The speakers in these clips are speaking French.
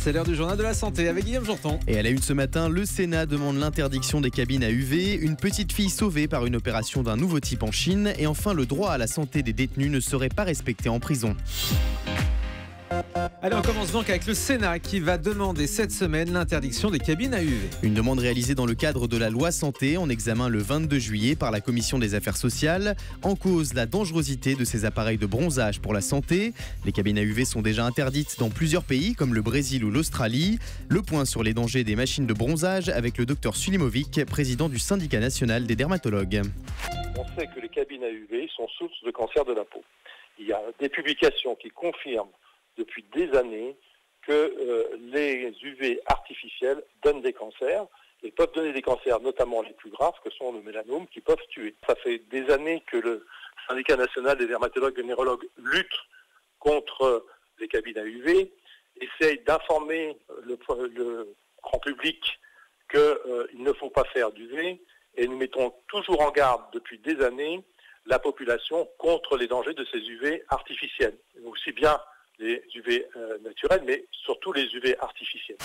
c'est l'heure du journal de la santé avec Guillaume Janton. Et à la une ce matin, le Sénat demande l'interdiction des cabines à UV, une petite fille sauvée par une opération d'un nouveau type en Chine, et enfin le droit à la santé des détenus ne serait pas respecté en prison. Allez, on commence donc avec le Sénat qui va demander cette semaine l'interdiction des cabines à UV. Une demande réalisée dans le cadre de la loi santé en examen le 22 juillet par la Commission des affaires sociales. En cause, la dangerosité de ces appareils de bronzage pour la santé. Les cabines à UV sont déjà interdites dans plusieurs pays comme le Brésil ou l'Australie. Le point sur les dangers des machines de bronzage avec le docteur Sulimovic, président du syndicat national des dermatologues. On sait que les cabines à UV sont source de cancer de la peau. Il y a des publications qui confirment depuis des années que les UV artificiels donnent des cancers et peuvent donner des cancers, notamment les plus graves, que sont le mélanome, qui peuvent tuer. Ça fait des années que le syndicat national des dermatologues et nérologues lutte contre les cabines à UV, essaye d'informer le grand public qu'il ne faut pas faire d'UV, et nous mettons toujours en garde depuis des années la population contre les dangers de ces UV artificiels, aussi bien les UV naturels, mais surtout les UV artificiels.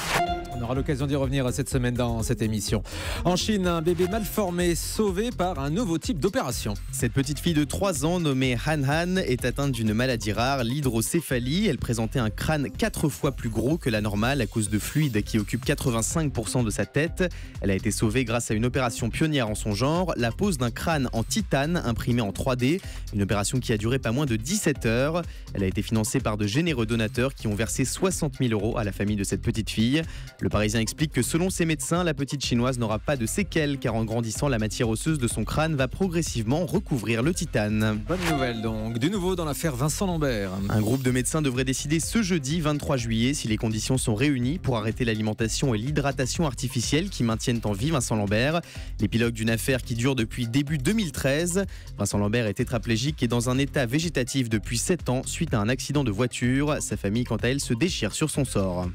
On aura l'occasion d'y revenir cette semaine dans cette émission. En Chine, un bébé mal formé sauvé par un nouveau type d'opération. Cette petite fille de 3 ans nommée Han Han est atteinte d'une maladie rare, l'hydrocéphalie. Elle présentait un crâne 4 fois plus gros que la normale à cause de fluides qui occupent 85% de sa tête. Elle a été sauvée grâce à une opération pionnière en son genre, la pose d'un crâne en titane imprimé en 3D. Une opération qui a duré pas moins de 17 heures. Elle a été financée par de généreux donateurs qui ont versé 60 000 € à la famille de cette petite fille. Le Parisien explique que selon ses médecins, la petite chinoise n'aura pas de séquelles car en grandissant, la matière osseuse de son crâne va progressivement recouvrir le titane. Bonne nouvelle donc. Du nouveau dans l'affaire Vincent Lambert. Un groupe de médecins devrait décider ce jeudi 23 juillet si les conditions sont réunies pour arrêter l'alimentation et l'hydratation artificielle qui maintiennent en vie Vincent Lambert. L'épilogue d'une affaire qui dure depuis début 2013. Vincent Lambert est tétraplégique et dans un état végétatif depuis 7 ans suite à un accident de voiture. Sa famille, quant à elle, se déchire sur son sort.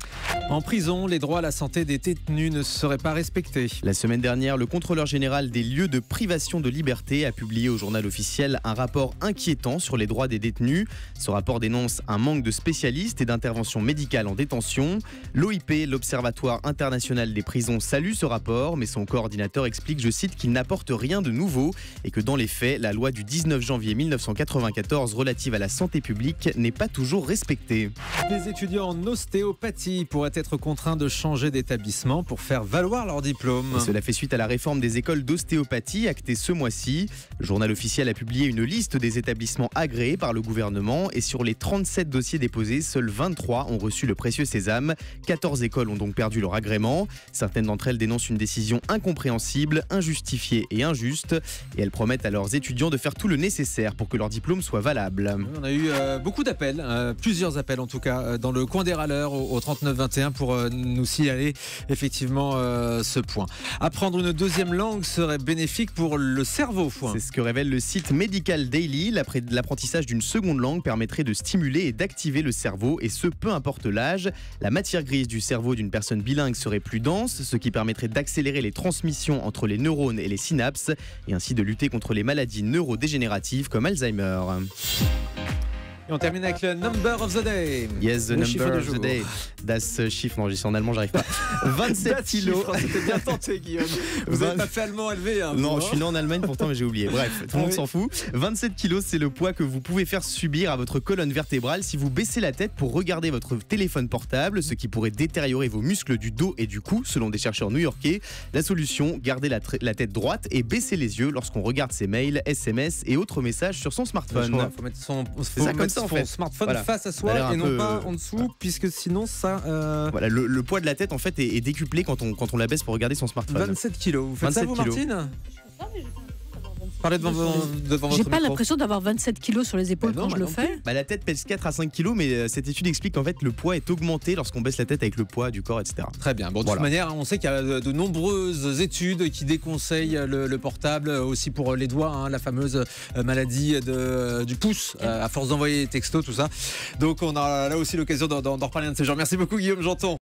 En prison, les droits à la santé des détenus ne seraient pas respectés. La semaine dernière, le contrôleur général des lieux de privation de liberté a publié au journal officiel un rapport inquiétant sur les droits des détenus. Ce rapport dénonce un manque de spécialistes et d'intervention médicale en détention. L'OIP, l'Observatoire international des prisons, salue ce rapport, mais son coordinateur explique, je cite, qu'il n'apporte rien de nouveau et que dans les faits, la loi du 19 janvier 1994 relative à la santé publique n'est pas toujours respectée. Les étudiants en ostéopathie pourraient être contraints de changer d'établissement pour faire valoir leur diplôme. Et cela fait suite à la réforme des écoles d'ostéopathie actée ce mois-ci. Le journal officiel a publié une liste des établissements agréés par le gouvernement et sur les 37 dossiers déposés, seuls 23 ont reçu le précieux sésame. 14 écoles ont donc perdu leur agrément. Certaines d'entre elles dénoncent une décision incompréhensible, injustifiée et injuste. Et elles promettent à leurs étudiants de faire tout le nécessaire pour que leur diplôme soit valable. On a eu beaucoup d'appels, plusieurs appels en tout cas, dans le coin des râleurs au 3921 pour nous signaler effectivement ce point. Apprendre une deuxième langue serait bénéfique pour le cerveau. C'est ce que révèle le site Medical Daily. L'apprentissage d'une seconde langue permettrait de stimuler et d'activer le cerveau, et ce, peu importe l'âge. La matière grise du cerveau d'une personne bilingue serait plus dense, ce qui permettrait d'accélérer les transmissions entre les neurones et les synapses, et ainsi de lutter contre les maladies neurodégénératives comme Alzheimer. Et on termine avec le number of the day. Yes, the number of the day. Das chiffre, non, j'y suis en allemand, j'arrive pas. 27 kilos. C'était bien tenté, Guillaume. Vous n'avez pas fait allemand élevé, hein, non, je suis né en Allemagne pourtant, mais j'ai oublié. Bref, tout le monde s'en fout. 27 kilos, c'est le poids que vous pouvez faire subir à votre colonne vertébrale si vous baissez la tête pour regarder votre téléphone portable, ce qui pourrait détériorer vos muscles du dos et du cou, selon des chercheurs new-yorkais. La solution, garder la tête droite et baisser les yeux lorsqu'on regarde ses mails, SMS et autres messages sur son smartphone. Il faut mettre son smartphone face à soi et non pas en dessous, puisque sinon ça... Voilà, le poids de la tête en fait est décuplé quand on la baisse pour regarder son smartphone. 27 kilos. Vous faites ça, vous, Martine ? Parlez devant votre J'ai pas micro. l'impression d'avoir 27 kilos sur les épaules quand je le fais. La tête pèse 4 à 5 kilos, mais cette étude explique qu'en fait le poids est augmenté lorsqu'on baisse la tête avec le poids du corps, etc. Très bien. Bon, de toute manière, on sait qu'il y a de nombreuses études qui déconseillent le portable, aussi pour les doigts, hein, la fameuse maladie du pouce, à force d'envoyer des textos, tout ça. Donc on a là aussi l'occasion d'en reparler un de ces jours. Merci beaucoup, Guillaume Janton.